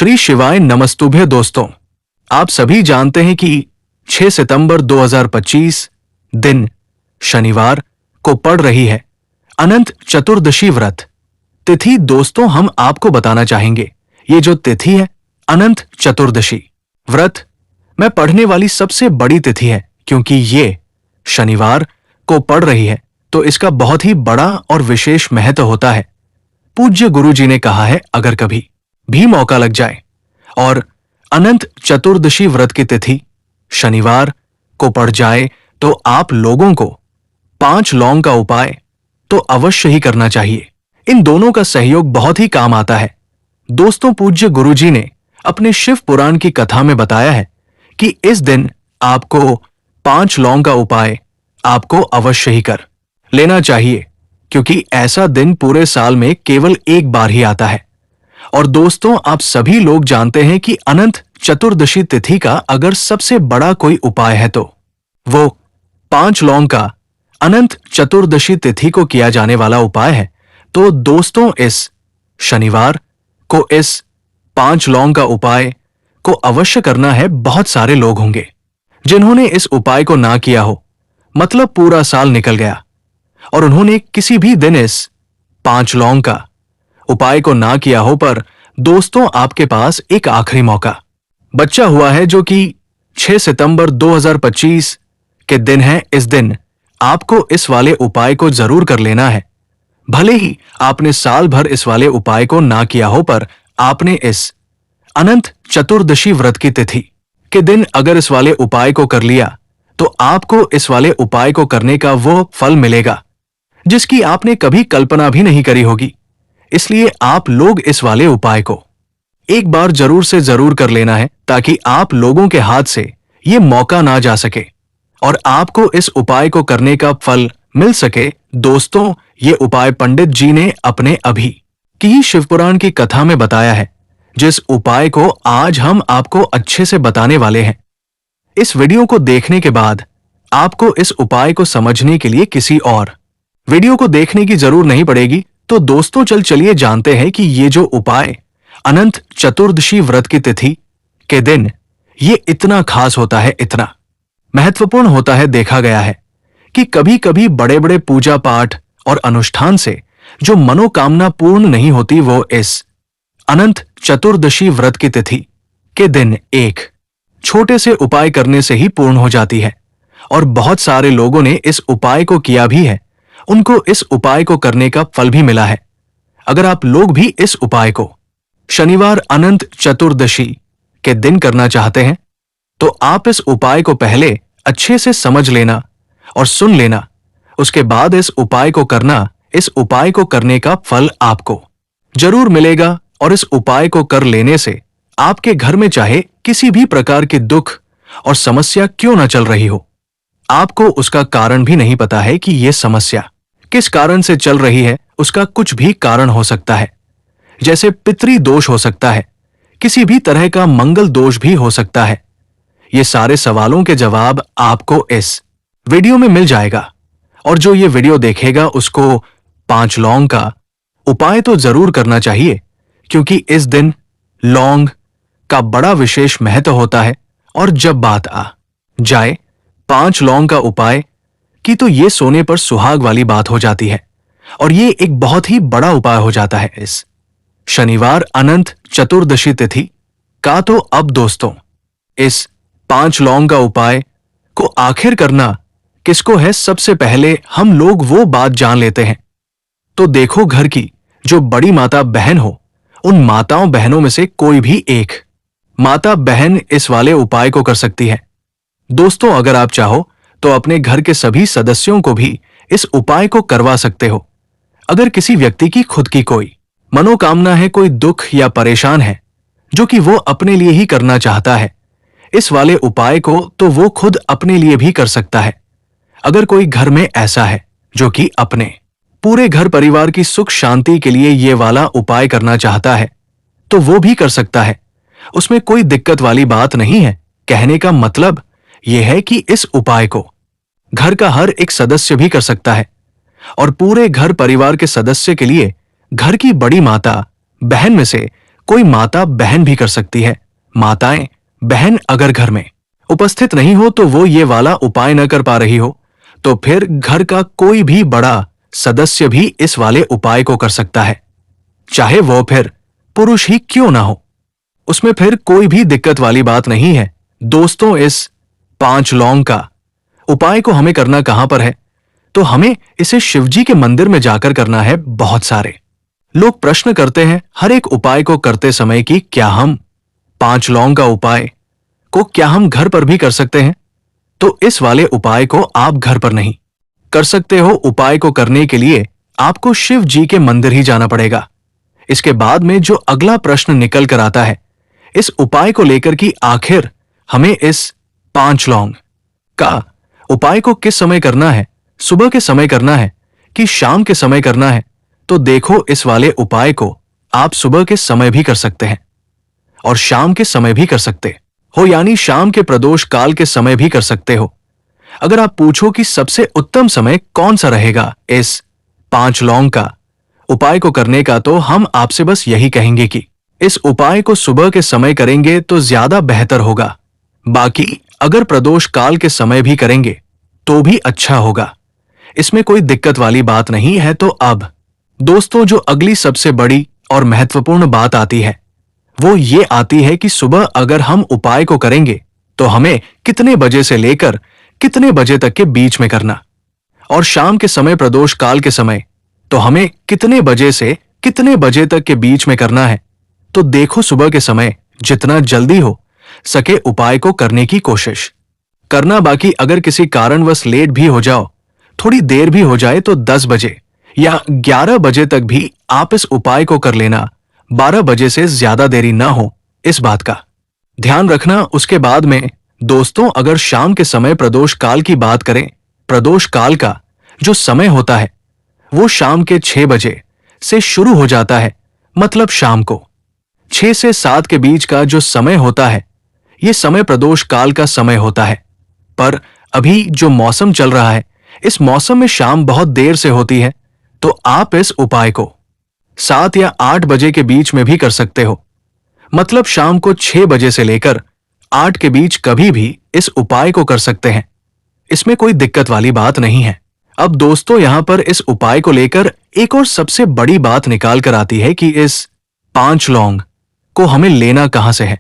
श्री शिवाय नमस्तुभ्य दोस्तों, आप सभी जानते हैं कि 6 सितंबर 2025 दिन शनिवार को पड़ रही है अनंत चतुर्दशी व्रत तिथि। दोस्तों, हम आपको बताना चाहेंगे ये जो तिथि है अनंत चतुर्दशी व्रत में पढ़ने वाली सबसे बड़ी तिथि है, क्योंकि ये शनिवार को पड़ रही है तो इसका बहुत ही बड़ा और विशेष महत्व होता है। पूज्य गुरु जी ने कहा है, अगर कभी भी मौका लग जाए और अनंत चतुर्दशी व्रत की तिथि शनिवार को पड़ जाए तो आप लोगों को 5 लौंग का उपाय तो अवश्य ही करना चाहिए। इन दोनों का सहयोग बहुत ही काम आता है। दोस्तों, पूज्य गुरु जी ने अपने शिव पुराण की कथा में बताया है कि इस दिन आपको 5 लौंग का उपाय आपको अवश्य ही कर लेना चाहिए, क्योंकि ऐसा दिन पूरे साल में केवल एक बार ही आता है। और दोस्तों, आप सभी लोग जानते हैं कि अनंत चतुर्दशी तिथि का अगर सबसे बड़ा कोई उपाय है तो वो 5 लौंग का अनंत चतुर्दशी तिथि को किया जाने वाला उपाय है। तो दोस्तों, इस शनिवार को इस 5 लौंग का उपाय को अवश्य करना है। बहुत सारे लोग होंगे जिन्होंने इस उपाय को ना किया हो, मतलब पूरा साल निकल गया और उन्होंने किसी भी दिन इस 5 लौंग का उपाय को ना किया हो, पर दोस्तों आपके पास एक आखिरी मौका बचा हुआ है, जो कि 6 सितंबर 2025 के दिन है। इस दिन आपको इस वाले उपाय को जरूर कर लेना है। भले ही आपने साल भर इस वाले उपाय को ना किया हो, पर आपने इस अनंत चतुर्दशी व्रत की तिथि के दिन अगर इस वाले उपाय को कर लिया तो आपको इस वाले उपाय को करने का वो फल मिलेगा जिसकी आपने कभी कल्पना भी नहीं करी होगी। इसलिए आप लोग इस वाले उपाय को एक बार जरूर से जरूर कर लेना है, ताकि आप लोगों के हाथ से ये मौका ना जा सके और आपको इस उपाय को करने का फल मिल सके। दोस्तों, ये उपाय पंडित जी ने अपने अभी की ही शिवपुराण की कथा में बताया है, जिस उपाय को आज हम आपको अच्छे से बताने वाले हैं। इस वीडियो को देखने के बाद आपको इस उपाय को समझने के लिए किसी और वीडियो को देखने की जरूर नहीं पड़ेगी। तो दोस्तों, चलिए जानते हैं कि ये जो उपाय अनंत चतुर्दशी व्रत की तिथि के दिन ये इतना खास होता है, इतना महत्वपूर्ण होता है। देखा गया है कि कभी कभी बड़े बड़े पूजा पाठ और अनुष्ठान से जो मनोकामना पूर्ण नहीं होती, वो इस अनंत चतुर्दशी व्रत की तिथि के दिन एक छोटे से उपाय करने से ही पूर्ण हो जाती है। और बहुत सारे लोगों ने इस उपाय को किया भी है, उनको इस उपाय को करने का फल भी मिला है। अगर आप लोग भी इस उपाय को शनिवार अनंत चतुर्दशी के दिन करना चाहते हैं तो आप इस उपाय को पहले अच्छे से समझ लेना और सुन लेना, उसके बाद इस उपाय को करना। इस उपाय को करने का फल आपको जरूर मिलेगा और इस उपाय को कर लेने से आपके घर में चाहे किसी भी प्रकार की दुख और समस्या क्यों न चल रही हो, आपको उसका कारण भी नहीं पता है कि यह समस्या किस कारण से चल रही है। उसका कुछ भी कारण हो सकता है, जैसे पितृ दोष हो सकता है, किसी भी तरह का मंगल दोष भी हो सकता है। ये सारे सवालों के जवाब आपको इस वीडियो में मिल जाएगा। और जो ये वीडियो देखेगा उसको 5 लौंग का उपाय तो जरूर करना चाहिए, क्योंकि इस दिन लौंग का बड़ा विशेष महत्व होता है। और जब बात आ जाए 5 लौंग का उपाय की, तो ये सोने पर सुहाग वाली बात हो जाती है और ये एक बहुत ही बड़ा उपाय हो जाता है इस शनिवार अनंत चतुर्दशी तिथि का। तो अब दोस्तों, इस 5 लौंग का उपाय को आखिर करना किसको है, सबसे पहले हम लोग वो बात जान लेते हैं। तो देखो, घर की जो बड़ी माता बहन हो, उन माताओं बहनों में से कोई भी एक माता बहन इस वाले उपाय को कर सकती है। दोस्तों, अगर आप चाहो तो अपने घर के सभी सदस्यों को भी इस उपाय को करवा सकते हो। अगर किसी व्यक्ति की खुद की कोई मनोकामना है, कोई दुख या परेशान है जो कि वो अपने लिए ही करना चाहता है इस वाले उपाय को, तो वो खुद अपने लिए भी कर सकता है। अगर कोई घर में ऐसा है जो कि अपने पूरे घर परिवार की सुख शांति के लिए ये वाला उपाय करना चाहता है, तो वो भी कर सकता है। उसमें कोई दिक्कत वाली बात नहीं है। कहने का मतलब यह है कि इस उपाय को घर का हर एक सदस्य भी कर सकता है और पूरे घर परिवार के सदस्य के लिए घर की बड़ी माता बहन में से कोई माता बहन भी कर सकती है। माताएं बहन अगर घर में उपस्थित नहीं हो तो वो ये वाला उपाय न कर पा रही हो तो फिर घर का कोई भी बड़ा सदस्य भी इस वाले उपाय को कर सकता है, चाहे वो फिर पुरुष ही क्यों ना हो। उसमें फिर कोई भी दिक्कत वाली बात नहीं है। दोस्तों, इस 5 लौंग का उपाय को हमें करना कहां पर है? तो हमें इसे शिवजी के मंदिर में जाकर करना है। बहुत सारे लोग प्रश्न करते हैं हर एक उपाय को करते समय कि क्या हम 5 लौंग का उपाय को क्या हम घर पर भी कर सकते हैं? तो इस वाले उपाय को आप घर पर नहीं कर सकते हो। उपाय को करने के लिए आपको शिव जी के मंदिर ही जाना पड़ेगा। इसके बाद में जो अगला प्रश्न निकल कर आता है इस उपाय को लेकर कि आखिर हमें इस 5 लौंग का उपाय को किस समय करना है, सुबह के समय करना है कि शाम के समय करना है? तो देखो, इस वाले उपाय को आप सुबह के समय भी कर सकते हैं और शाम के समय भी कर सकते हो, यानी शाम के प्रदोष काल के समय भी कर सकते हो। अगर आप पूछो कि सबसे उत्तम समय कौन सा रहेगा इस 5 लौंग का उपाय को करने का, तो हम आपसे बस यही कहेंगे कि इस उपाय को सुबह के समय करेंगे तो ज्यादा बेहतर होगा। बाकी अगर प्रदोष काल के समय भी करेंगे तो भी अच्छा होगा, इसमें कोई दिक्कत वाली बात नहीं है। तो अब दोस्तों, जो अगली सबसे बड़ी और महत्वपूर्ण बात आती है वो ये आती है कि सुबह अगर हम उपाय को करेंगे तो हमें कितने बजे से लेकर कितने बजे तक के बीच में करना, और शाम के समय प्रदोष काल के समय तो हमें कितने बजे से कितने बजे तक के बीच में करना है। तो देखो, सुबह के समय जितना जल्दी हो सके उपाय को करने की कोशिश करना। बाकी अगर किसी कारणवश लेट भी हो जाओ, थोड़ी देर भी हो जाए, तो 10 बजे या 11 बजे तक भी आप इस उपाय को कर लेना। 12 बजे से ज्यादा देरी ना हो, इस बात का ध्यान रखना। उसके बाद में दोस्तों, अगर शाम के समय प्रदोष काल की बात करें, प्रदोष काल का जो समय होता है वो शाम के 6 बजे से शुरू हो जाता है। मतलब शाम को 6 से 7 के बीच का जो समय होता है ये समय प्रदोष काल का समय होता है। पर अभी जो मौसम चल रहा है इस मौसम में शाम बहुत देर से होती है, तो आप इस उपाय को 7 या 8 बजे के बीच में भी कर सकते हो। मतलब शाम को 6 बजे से लेकर 8 के बीच कभी भी इस उपाय को कर सकते हैं, इसमें कोई दिक्कत वाली बात नहीं है। अब दोस्तों, यहां पर इस उपाय को लेकर एक और सबसे बड़ी बात निकाल कर आती है कि इस 5 लौंग को हमें लेना कहां से है,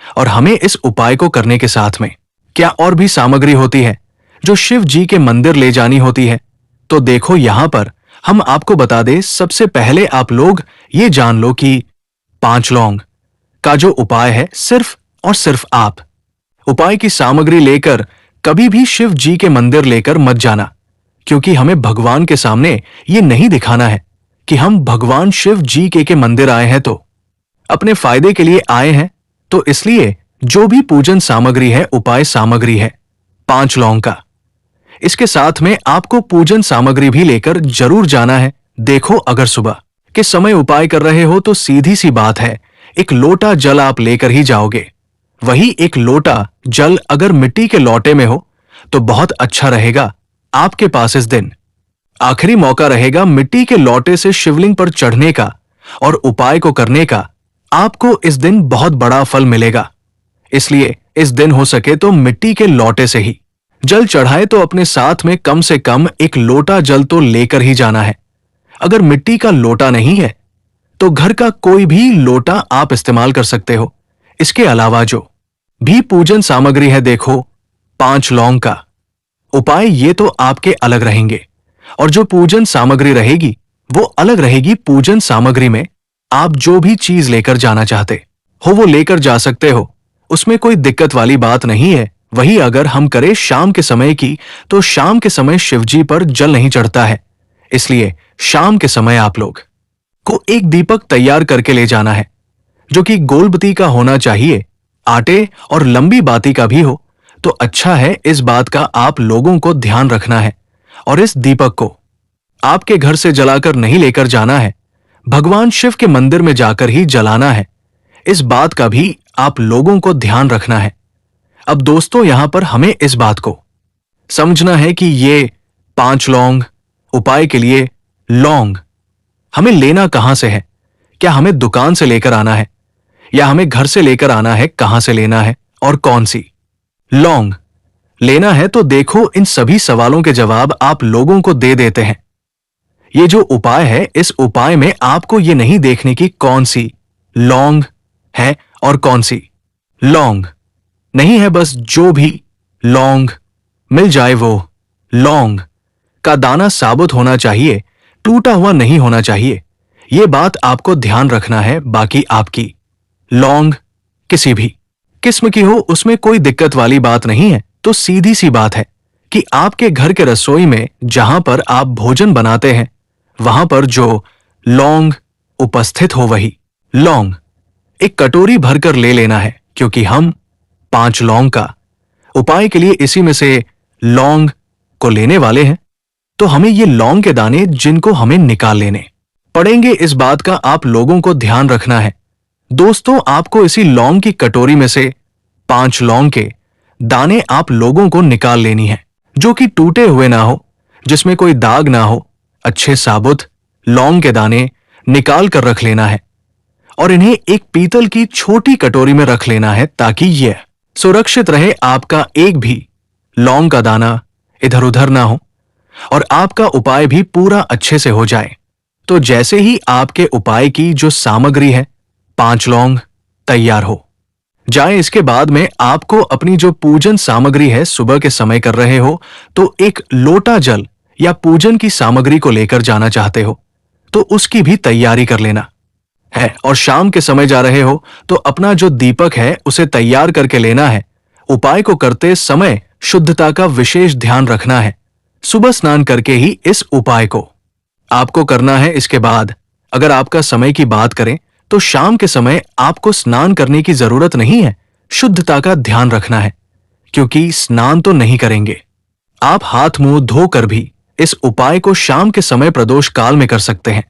और हमें इस उपाय को करने के साथ में क्या और भी सामग्री होती है जो शिव जी के मंदिर ले जानी होती है। तो देखो, यहां पर हम आपको बता दें, सबसे पहले आप लोग ये जान लो कि 5 लौंग का जो उपाय है सिर्फ और सिर्फ आप उपाय की सामग्री लेकर कभी भी शिव जी के मंदिर लेकर मत जाना, क्योंकि हमें भगवान के सामने ये नहीं दिखाना है कि हम भगवान शिव जी के मंदिर आए हैं, तो अपने फायदे के लिए आए हैं। तो इसलिए जो भी पूजन सामग्री है, उपाय सामग्री है 5 लौंग का, इसके साथ में आपको पूजन सामग्री भी लेकर जरूर जाना है। देखो, अगर सुबह के समय उपाय कर रहे हो तो सीधी सी बात है, एक लोटा जल आप लेकर ही जाओगे। वही एक लोटा जल अगर मिट्टी के लोटे में हो तो बहुत अच्छा रहेगा। आपके पास इस दिन आखिरी मौका रहेगा मिट्टी के लोटे से शिवलिंग पर चढ़ने का और उपाय को करने का। आपको इस दिन बहुत बड़ा फल मिलेगा, इसलिए इस दिन हो सके तो मिट्टी के लोटे से ही जल चढ़ाए, तो अपने साथ में कम से कम एक लोटा जल तो लेकर ही जाना है। अगर मिट्टी का लोटा नहीं है तो घर का कोई भी लोटा आप इस्तेमाल कर सकते हो। इसके अलावा जो भी पूजन सामग्री है, देखो 5 लौंग का उपाय ये तो आपके अलग रहेंगे, और जो पूजन सामग्री रहेगी वो अलग रहेगी। पूजन सामग्री में आप जो भी चीज लेकर जाना चाहते हो वो लेकर जा सकते हो, उसमें कोई दिक्कत वाली बात नहीं है। वही अगर हम करें शाम के समय की, तो शाम के समय शिवजी पर जल नहीं चढ़ता है, इसलिए शाम के समय आप लोग को एक दीपक तैयार करके ले जाना है, जो कि गोलबत्ती का होना चाहिए। आटे और लंबी बाती का भी हो तो अच्छा है, इस बात का आप लोगों को ध्यान रखना है। और इस दीपक को आपके घर से जलाकर नहीं लेकर जाना है, भगवान शिव के मंदिर में जाकर ही जलाना है। इस बात का भी आप लोगों को ध्यान रखना है। अब दोस्तों, यहां पर हमें इस बात को समझना है कि ये 5 लौंग उपाय के लिए लौंग हमें लेना कहां से है। क्या हमें दुकान से लेकर आना है? या हमें घर से लेकर आना है, कहां से लेना है और कौन सी लौंग लेना है? तो देखो, इन सभी सवालों के जवाब आप लोगों को दे देते हैं। ये जो उपाय है, इस उपाय में आपको ये नहीं देखने की कौन सी लौंग है और कौन सी लौंग नहीं है, बस जो भी लौंग मिल जाए वो लौंग का दाना साबुत होना चाहिए, टूटा हुआ नहीं होना चाहिए। ये बात आपको ध्यान रखना है। बाकी आपकी लौंग किसी भी किस्म की हो, उसमें कोई दिक्कत वाली बात नहीं है। तो सीधी सी बात है कि आपके घर के रसोई में जहां पर आप भोजन बनाते हैं, वहां पर जो लौंग उपस्थित हो, वही लौंग एक कटोरी भरकर ले लेना है, क्योंकि हम 5 लौंग का उपाय के लिए इसी में से लौंग को लेने वाले हैं। तो हमें ये लौंग के दाने जिनको हमें निकाल लेने पड़ेंगे, इस बात का आप लोगों को ध्यान रखना है। दोस्तों, आपको इसी लौंग की कटोरी में से 5 लौंग के दाने आप लोगों को निकाल लेनी है, जो कि टूटे हुए ना हो, जिसमें कोई दाग ना हो। अच्छे साबुत लौंग के दाने निकाल कर रख लेना है और इन्हें एक पीतल की छोटी कटोरी में रख लेना है, ताकि यह सुरक्षित रहे, आपका एक भी लौंग का दाना इधर उधर ना हो और आपका उपाय भी पूरा अच्छे से हो जाए। तो जैसे ही आपके उपाय की जो सामग्री है, 5 लौंग तैयार हो जाए, इसके बाद में आपको अपनी जो पूजन सामग्री है, सुबह के समय कर रहे हो तो एक लोटा जल या पूजन की सामग्री को लेकर जाना चाहते हो तो उसकी भी तैयारी कर लेना है। और शाम के समय जा रहे हो तो अपना जो दीपक है उसे तैयार करके लेना है। उपाय को करते समय शुद्धता का विशेष ध्यान रखना है। सुबह स्नान करके ही इस उपाय को आपको करना है। इसके बाद अगर आपका समय की बात करें तो शाम के समय आपको स्नान करने की जरूरत नहीं है। शुद्धता का ध्यान रखना है, क्योंकि स्नान तो नहीं करेंगे। आप हाथ मुंह धोकर भी इस उपाय को शाम के समय प्रदोष काल में कर सकते हैं।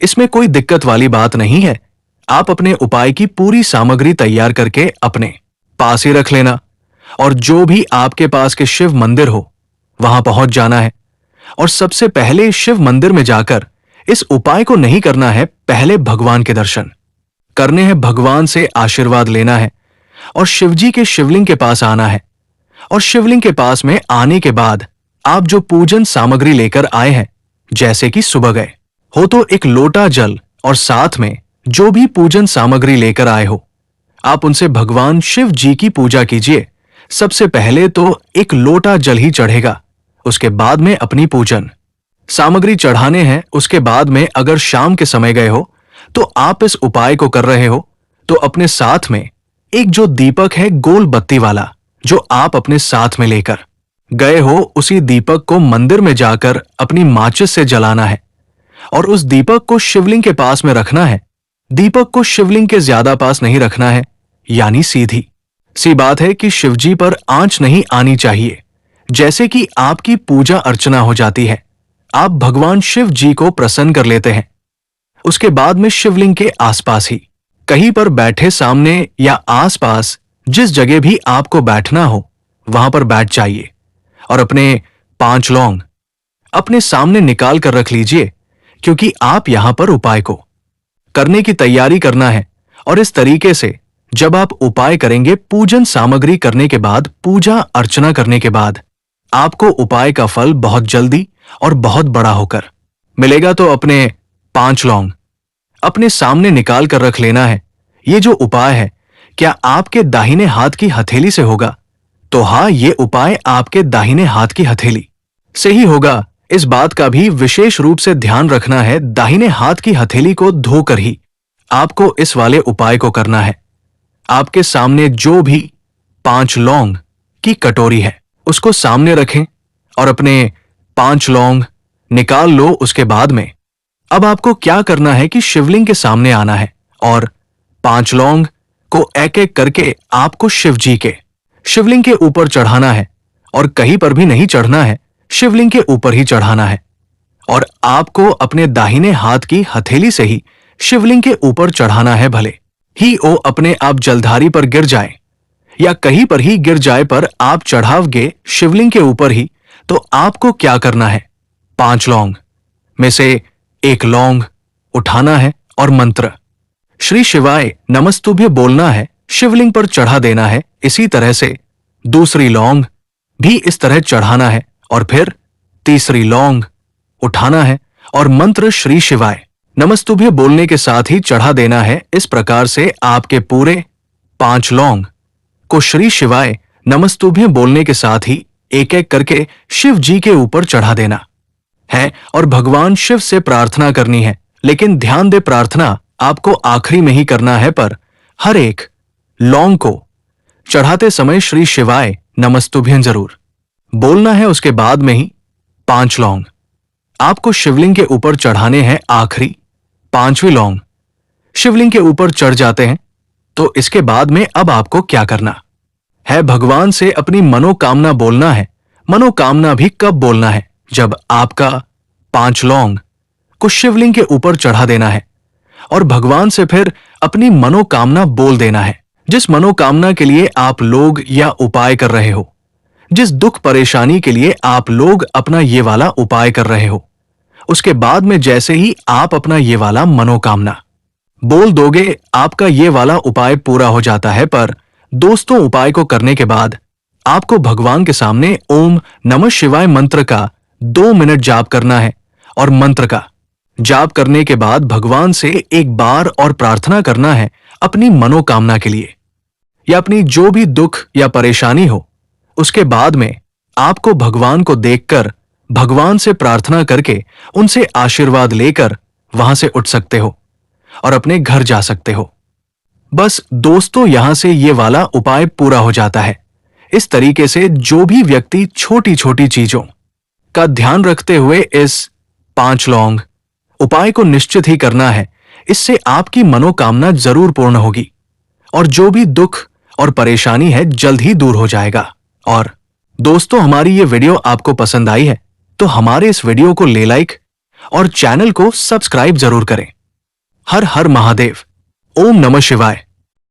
इसमें कोई दिक्कत वाली बात नहीं है। आप अपने उपाय की पूरी सामग्री तैयार करके अपने पास ही रख लेना और जो भी आपके पास के शिव मंदिर हो वहां पहुंच जाना है। और सबसे पहले शिव मंदिर में जाकर इस उपाय को नहीं करना है, पहले भगवान के दर्शन करने हैं, भगवान से आशीर्वाद लेना है और शिवजी के शिवलिंग के पास आना है। और शिवलिंग के पास में आने के बाद आप जो पूजन सामग्री लेकर आए हैं, जैसे कि सुबह गए हो तो एक लोटा जल और साथ में जो भी पूजन सामग्री लेकर आए हो, आप उनसे भगवान शिव जी की पूजा कीजिए। सबसे पहले तो एक लोटा जल ही चढ़ेगा, उसके बाद में अपनी पूजन सामग्री चढ़ाने हैं। उसके बाद में अगर शाम के समय गए हो तो आप इस उपाय को कर रहे हो तो अपने साथ में एक जो दीपक है गोल बत्ती वाला, जो आप अपने साथ में लेकर गए हो, उसी दीपक को मंदिर में जाकर अपनी माचिस से जलाना है और उस दीपक को शिवलिंग के पास में रखना है। दीपक को शिवलिंग के ज्यादा पास नहीं रखना है, यानी सीधी सी बात है कि शिवजी पर आंच नहीं आनी चाहिए। जैसे कि आपकी पूजा अर्चना हो जाती है, आप भगवान शिव जी को प्रसन्न कर लेते हैं। उसके बाद में शिवलिंग के आसपास ही कहीं पर बैठे, सामने या आसपास जिस जगह भी आपको बैठना हो वहां पर बैठ जाइए और अपने 5 लौंग अपने सामने निकाल कर रख लीजिए, क्योंकि आप यहां पर उपाय को करने की तैयारी करना है। और इस तरीके से जब आप उपाय करेंगे, पूजन सामग्री करने के बाद, पूजा अर्चना करने के बाद, आपको उपाय का फल बहुत जल्दी और बहुत बड़ा होकर मिलेगा। तो अपने 5 लौंग अपने सामने निकाल कर रख लेना है। ये जो उपाय है, क्या आपके दाहिने हाथ की हथेली से होगा? तो हाँ, ये उपाय आपके दाहिने हाथ की हथेली से ही होगा। इस बात का भी विशेष रूप से ध्यान रखना है, दाहिने हाथ की हथेली को धोकर ही आपको इस वाले उपाय को करना है। आपके सामने जो भी 5 लौंग की कटोरी है उसको सामने रखें और अपने 5 लौंग निकाल लो। उसके बाद में अब आपको क्या करना है कि शिवलिंग के सामने आना है और 5 लौंग को एक एक करके आपको शिव जी के शिवलिंग के ऊपर चढ़ाना है और कहीं पर भी नहीं चढ़ना है, शिवलिंग के ऊपर ही चढ़ाना है। और आपको अपने दाहिने हाथ की हथेली से ही शिवलिंग के ऊपर चढ़ाना है। भले ही वो अपने आप जलधारी पर गिर जाए या कहीं पर ही गिर जाए, पर आप चढ़ाओगे शिवलिंग के ऊपर ही। तो आपको क्या करना है, 5 लौंग में से एक लौंग उठाना है और मंत्र श्री शिवाय नमस्तुभ्य बोलना है, शिवलिंग पर चढ़ा देना है। इसी तरह से दूसरी लौंग भी इस तरह चढ़ाना है और फिर तीसरी लौंग उठाना है और मंत्र श्री शिवाय नमस्तुभ्य बोलने के साथ ही चढ़ा देना है। इस प्रकार से आपके पूरे 5 लौंग को श्री शिवाय नमस्तुभ्य बोलने के साथ ही एक एक करके शिव जी के ऊपर चढ़ा देना है और भगवान शिव से प्रार्थना करनी है। लेकिन ध्यान दे, प्रार्थना आपको आखिरी में ही करना है, पर हर एक लौंग को चढ़ाते समय श्री शिवाय नमस्तुभ्यं जरूर बोलना है। उसके बाद में ही 5 लौंग आपको शिवलिंग के ऊपर चढ़ाने हैं। आखिरी 5वीं लौंग शिवलिंग के ऊपर चढ़ जाते हैं तो इसके बाद में अब आपको क्या करना है? भगवान से अपनी मनोकामना बोलना है। मनोकामना भी कब बोलना है? जब आपका 5 लौंग को शिवलिंग के ऊपर चढ़ा देना है और भगवान से फिर अपनी मनोकामना बोल देना है। जिस मनोकामना के लिए आप लोग या उपाय कर रहे हो, जिस दुख परेशानी के लिए आप लोग अपना ये वाला उपाय कर रहे हो, उसके बाद में जैसे ही आप अपना ये वाला मनोकामना बोल दोगे, आपका ये वाला उपाय पूरा हो जाता है। पर दोस्तों, उपाय को करने के बाद आपको भगवान के सामने ओम नमः शिवाय मंत्र का 2 मिनट जाप करना है और मंत्र का जाप करने के बाद भगवान से एक बार और प्रार्थना करना है अपनी मनोकामना के लिए या अपनी जो भी दुख या परेशानी हो। उसके बाद में आपको भगवान को देखकर भगवान से प्रार्थना करके उनसे आशीर्वाद लेकर वहां से उठ सकते हो और अपने घर जा सकते हो। बस दोस्तों, यहां से ये वाला उपाय पूरा हो जाता है। इस तरीके से जो भी व्यक्ति छोटी छोटी चीजों का ध्यान रखते हुए इस 5 लौंग उपाय को निश्चित ही करना है, इससे आपकी मनोकामना जरूर पूर्ण होगी और जो भी दुख और परेशानी है जल्द ही दूर हो जाएगा। और दोस्तों, हमारी ये वीडियो आपको पसंद आई है तो हमारे इस वीडियो को लाइक और चैनल को सब्सक्राइब जरूर करें। हर हर महादेव। ओम नमः शिवाय।